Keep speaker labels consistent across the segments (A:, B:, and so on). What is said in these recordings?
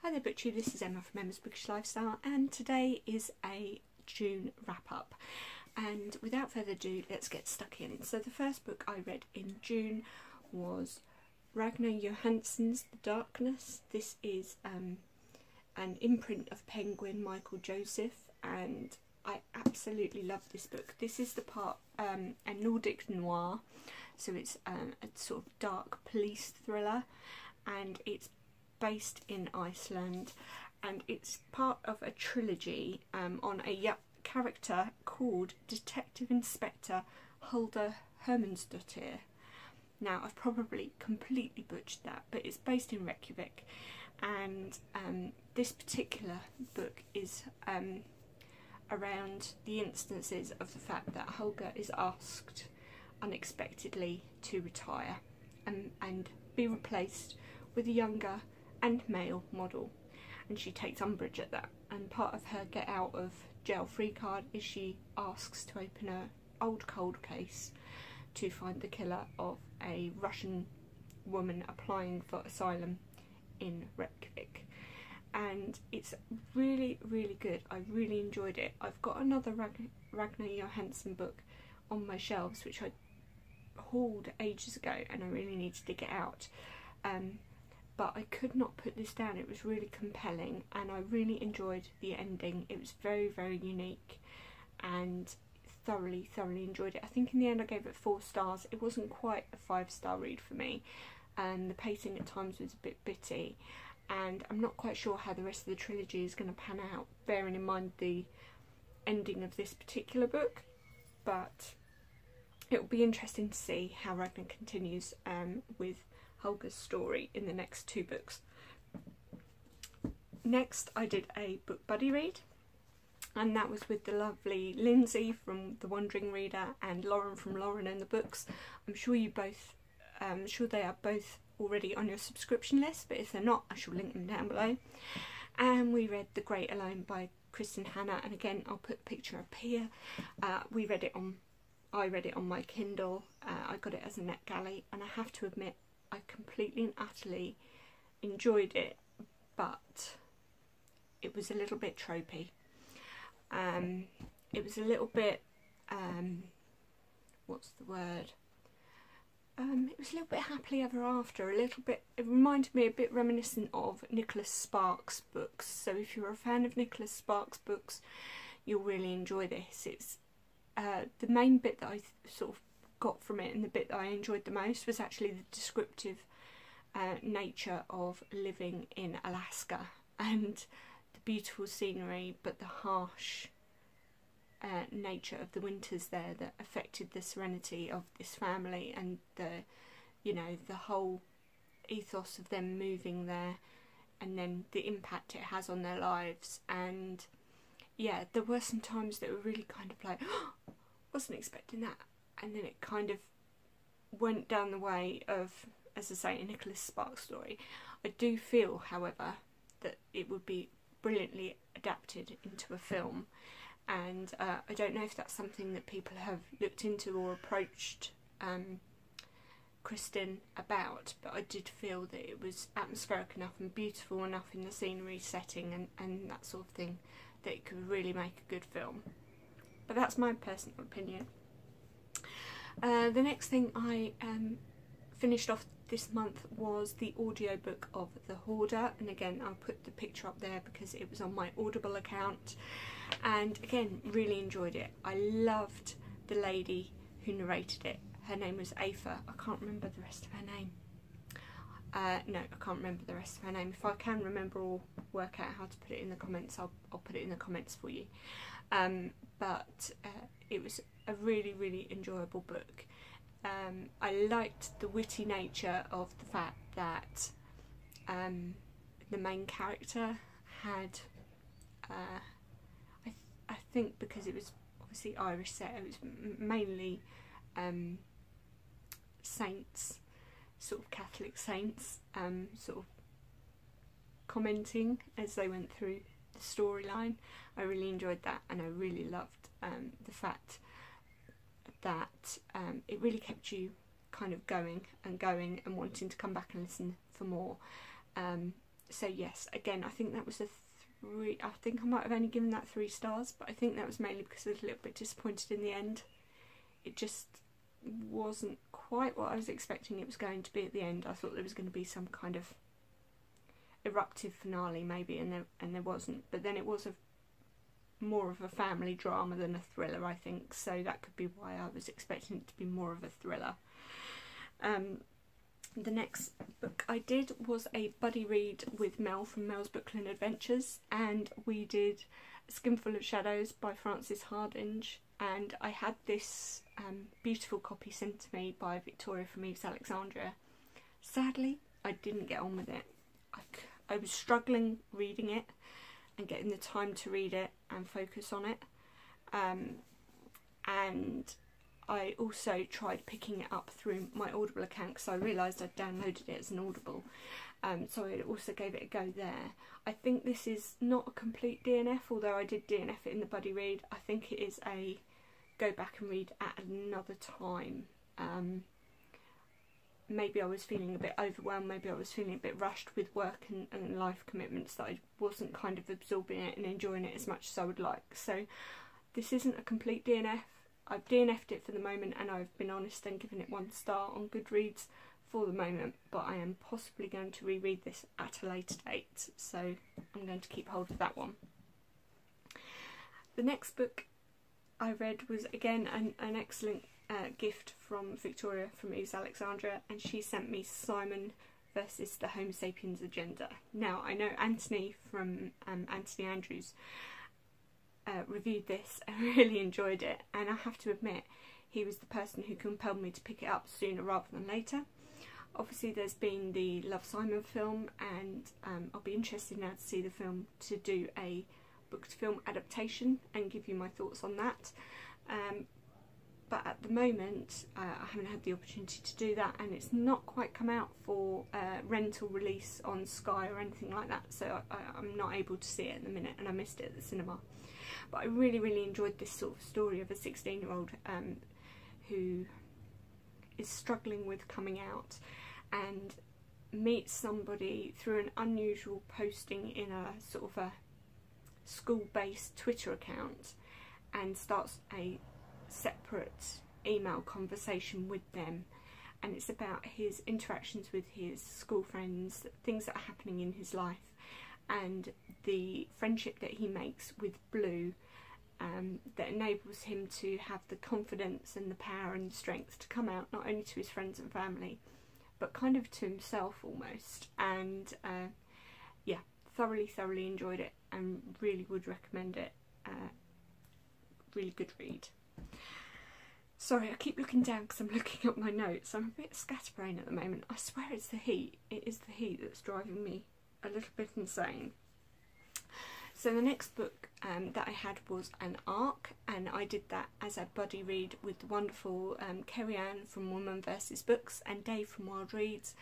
A: Hi there Butchie, this is Emma from Emma's Bookish Lifestyle, and today is a June wrap-up. And without further ado, let's get stuck in. So the first book I read in June was Ragnar Johansson's The Darkness. This is an imprint of Penguin, Michael Joseph, and I absolutely love this book. This is the part, a Nordic noir, so it's a sort of dark police thriller, and it's based in Iceland, and it's part of a trilogy on a character called Detective Inspector Hulda Hermannsdottir. Now, I've probably completely butchered that, but it's based in Reykjavik, and this particular book is around the instances of the fact that Hulda is asked unexpectedly to retire and be replaced with a younger and male model, and she takes umbrage at that, and part of her get out of jail free card is she asks to open an old cold case to find the killer of a Russian woman applying for asylum in Reykjavik. And it's really, really good. I really enjoyed it. I've got another Ragnar Johansson book on my shelves which I hauled ages ago and I really need to dig it out, but I could not put this down. It was really compelling and I really enjoyed the ending. It was very, very unique and thoroughly enjoyed it. I think in the end I gave it 4 stars. It wasn't quite a 5-star read for me, and the pacing at times was a bit bitty, and I'm not quite sure how the rest of the trilogy is going to pan out, bearing in mind the ending of this particular book, but it will be interesting to see how Ragnar continues with Hulga's story in the next 2 books. Next I did a book buddy read, and that was with the lovely Lindsay from The Wandering Reader and Lauren from Lauren and the Books. I'm sure they are both already on your subscription list, but if they're not, I shall link them down below. And we read The Great Alone by Kristen Hanna, and again I'll put a picture up here. I read it on my Kindle. I got it as a NetGalley, and I have to admit I completely and utterly enjoyed it, but it was a little bit tropey. It was a little bit, what's the word? It was a little bit happily ever after, a little bit, it reminded me a bit reminiscent of Nicholas Sparks' books. So if you're a fan of Nicholas Sparks' books, you'll really enjoy this. It's the main bit that I sort of got from it, and the bit that I enjoyed the most, was actually the descriptive nature of living in Alaska and the beautiful scenery, but the harsh nature of the winters there that affected the serenity of this family, and the whole ethos of them moving there, and then the impact it has on their lives. And yeah, there were some times that were really kind of like, oh, wasn't expecting that, and then it kind of went down the way of, as I say, a Nicholas Sparks story. I do feel, however, that it would be brilliantly adapted into a film, and I don't know if that's something that people have looked into or approached Kristen about, but I did feel that it was atmospheric enough and beautiful enough in the scenery setting and that sort of thing that it could really make a good film. But that's my personal opinion. The next thing I finished off this month was the audiobook of The Hoarder, and again I'll put the picture up there because it was on my Audible account, and again really enjoyed it. I loved the lady who narrated it. Her name was Aoife. I can't remember the rest of her name. No, I can't remember the rest of her name. If I can remember or work out how to put it in the comments, I'll put it in the comments for you. But it was a really enjoyable book. I liked the witty nature of the fact that the main character had, I think because it was obviously Irish set, it was mainly saints, sort of Catholic saints, sort of commenting as they went through the storyline. I really enjoyed that, and I really loved the fact that it really kept you kind of going and wanting to come back and listen for more. So yes, again, I think that was a 3. I think I might have only given that 3 stars, but I think that was mainly because I was a little bit disappointed in the end. It just wasn't quite what I was expecting it was going to be at the end. I thought there was going to be some kind of eruptive finale maybe, and there wasn't. But then it was more of a family drama than a thriller, I think, so that could be why I was expecting it to be more of a thriller. The next book I did was a buddy read with Mel from Mel's Bookland Adventures, and we did Skinful of Shadows by Frances Hardinge, and I had this beautiful copy sent to me by Victoria from Eve's Alexandria. Sadly, I didn't get on with it. I was struggling reading it and getting the time to read it and focus on it, and I also tried picking it up through my Audible account because I realised I'd downloaded it as an Audible, so I also gave it a go there. I think this is not a complete DNF, although I did DNF it in the buddy read. I think it is a go back and read at another time. Maybe I was feeling a bit overwhelmed, maybe I was feeling a bit rushed with work and life commitments, that I wasn't kind of absorbing it and enjoying it as much as I would like. So this isn't a complete DNF. I've DNF'd it for the moment, and I've been honest and given it 1 star on Goodreads for the moment, but I am possibly going to reread this at a later date, so I'm going to keep hold of that one. The next book I read was again an excellent gift from Victoria from Eve's Alexandria, and she sent me Simon versus the Homo Sapiens Agenda. Now, I know Anthony from Anthony Andrews reviewed this and really enjoyed it, and I have to admit he was the person who compelled me to pick it up sooner rather than later. Obviously there's been the Love, Simon film, and I'll be interested now to see the film, to do a book to film adaptation and give you my thoughts on that, but at the moment I haven't had the opportunity to do that, and it's not quite come out for rental release on Sky or anything like that, so I'm not able to see it at the minute, and I missed it at the cinema. But I really enjoyed this sort of story of a 16-year-old who is struggling with coming out and meets somebody through an unusual posting in a sort of a school-based Twitter account, and starts a separate email conversation with them, and it's about his interactions with his school friends, things that are happening in his life, and the friendship that he makes with Blue, that enables him to have the confidence and the power and the strength to come out not only to his friends and family, but kind of to himself almost. And yeah, thoroughly enjoyed it and really would recommend it. Really good read. Sorry, I keep looking down because I'm looking up my notes. I'm a bit scatterbrained at the moment. I swear it's the heat. It is the heat that's driving me a little bit insane. So the next book that I had was an ARC, and I did that as a buddy read with the wonderful Kerry-Ann from Woman vs Books and Dave from Wilde Reads,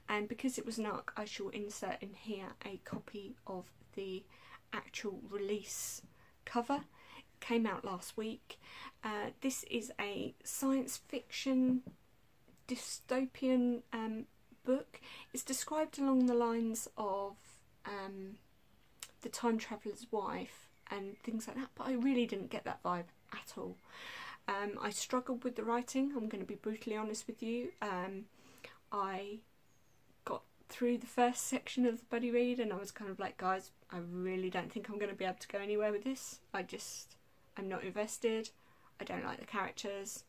A: and because it was an ARC I shall insert in here a copy of the actual release cover. It came out last week. This is a science fiction dystopian book. It's described along the lines of The Time Traveller's Wife and things like that, but I really didn't get that vibe at all. I struggled with the writing, I'm going to be brutally honest with you. I got through the first section of the buddy read and I was kind of like, guys, I really don't think I'm going to be able to go anywhere with this. I'm not invested, I don't like the characters,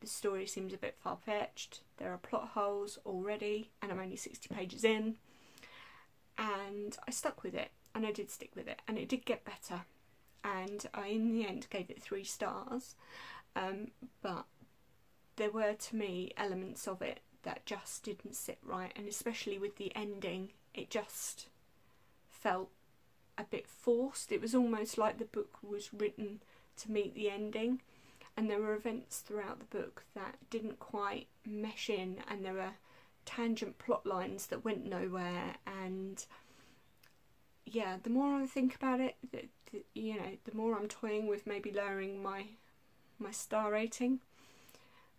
A: the story seems a bit far-fetched, there are plot holes already, and I'm only 60 pages in. And I stuck with it, and I did stick with it, and it did get better, and I in the end gave it 3 stars, but there were to me elements of it that just didn't sit right, and especially with the ending, it just felt a bit forced. It was almost like the book was written to meet the ending, and there were events throughout the book that didn't quite mesh in, and there were tangent plot lines that went nowhere. And yeah, the more I think about it, you know, the more I'm toying with maybe lowering my star rating,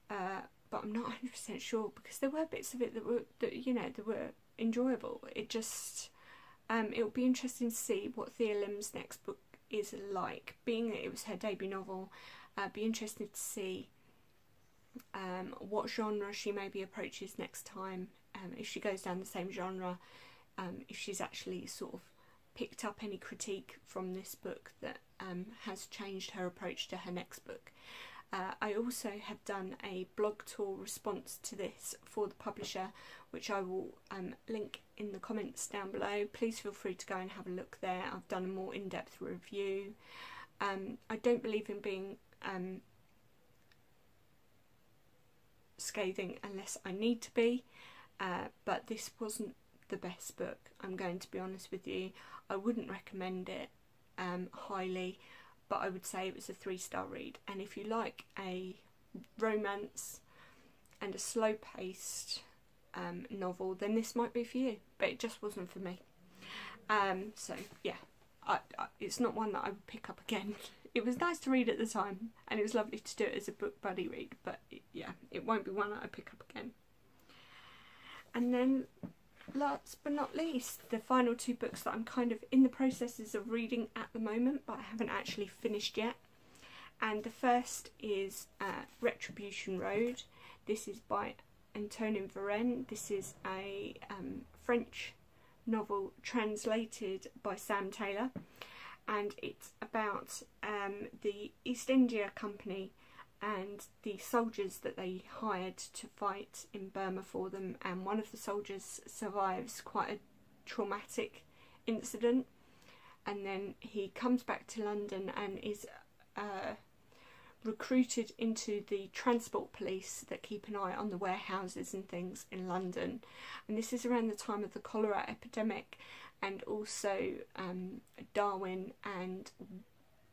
A: but I'm not 100% sure, because there were bits of it that were enjoyable. It just, It'll be interesting to see what Thea Lim's next book is like. Being that it was her debut novel, be interested to see what genre she maybe approaches next time, if she goes down the same genre, if she's actually sort of picked up any critique from this book that has changed her approach to her next book. I also have done a blog tour response to this for the publisher, which I will link in the comments down below. Please feel free to go and have a look there. I've done a more in-depth review. I don't believe in being scathing unless I need to be, but this wasn't the best book, I'm going to be honest with you. I wouldn't recommend it highly, but I would say it was a 3-star read. And if you like a romance and a slow-paced novel, then this might be for you, but it just wasn't for me. So yeah, it's not one that I would pick up again. It was nice to read at the time, and it was lovely to do it as a book buddy read, but yeah, it won't be one that I pick up again. And then last but not least, the final 2 books that I'm kind of in the processes of reading at the moment, but I haven't actually finished yet. And the first is Retribution Road. This is by Antonin Varenne. This is a French novel translated by Sam Taylor, and it's about the East India Company and the soldiers that they hired to fight in Burma for them, and one of the soldiers survives quite a traumatic incident, and then he comes back to London and is recruited into the transport police that keep an eye on the warehouses and things in London. And this is around the time of the cholera epidemic, and also Darwin and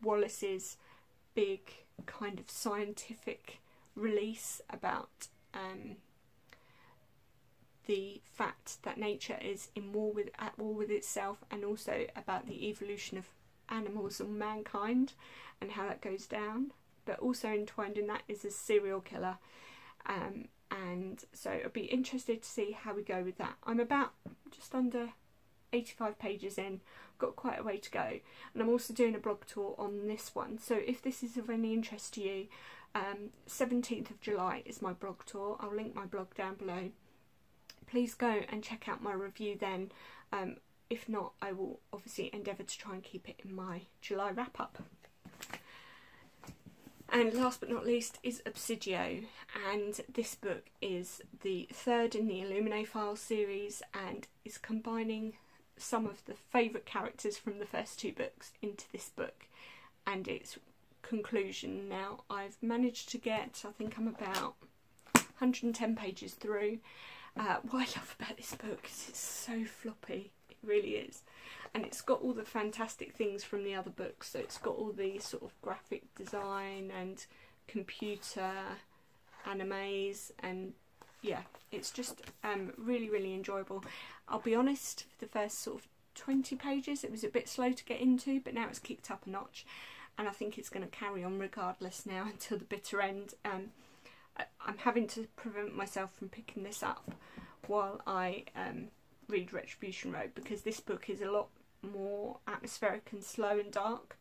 A: Wallace's big kind of scientific release about the fact that nature is at war with itself, and also about the evolution of animals and mankind and how that goes down. But also entwined in that is a serial killer, and so I'll be interested to see how we go with that. I'm about just under 85 pages in, got quite a way to go, and I'm also doing a blog tour on this one, so if this is of any interest to you, 17th of July is my blog tour. I'll link my blog down below. Please go and check out my review then. If not, I will obviously endeavour to try and keep it in my July wrap up. And last but not least is Obsidio, and this book is the 3rd in the Illuminae Files series, and is combining some of the favourite characters from the first 2 books into this book and its conclusion. Now, I've managed to get, I think I'm about 110 pages through. What I love about this book is it's so floppy, it really is. And it's got all the fantastic things from the other books, so it's got all the sort of graphic design and computer animes, and yeah, it's just really, really enjoyable. I'll be honest, for the first sort of 20 pages it was a bit slow to get into, but now it's kicked up a notch, and I think it's going to carry on regardless now until the bitter end. I'm having to prevent myself from picking this up while I read Retribution Road, because this book is a lot more atmospheric and slow and dark,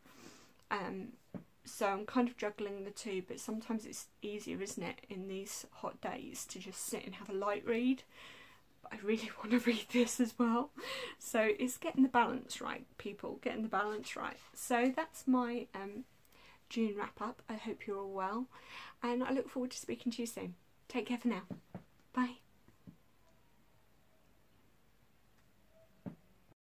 A: so I'm kind of juggling the 2, but sometimes it's easier, isn't it, in these hot days to just sit and have a light read. But I really want to read this as well, so it's getting the balance right, people, getting the balance right. So that's my June wrap up. I hope you're all well, and I look forward to speaking to you soon. Take care for now. Bye.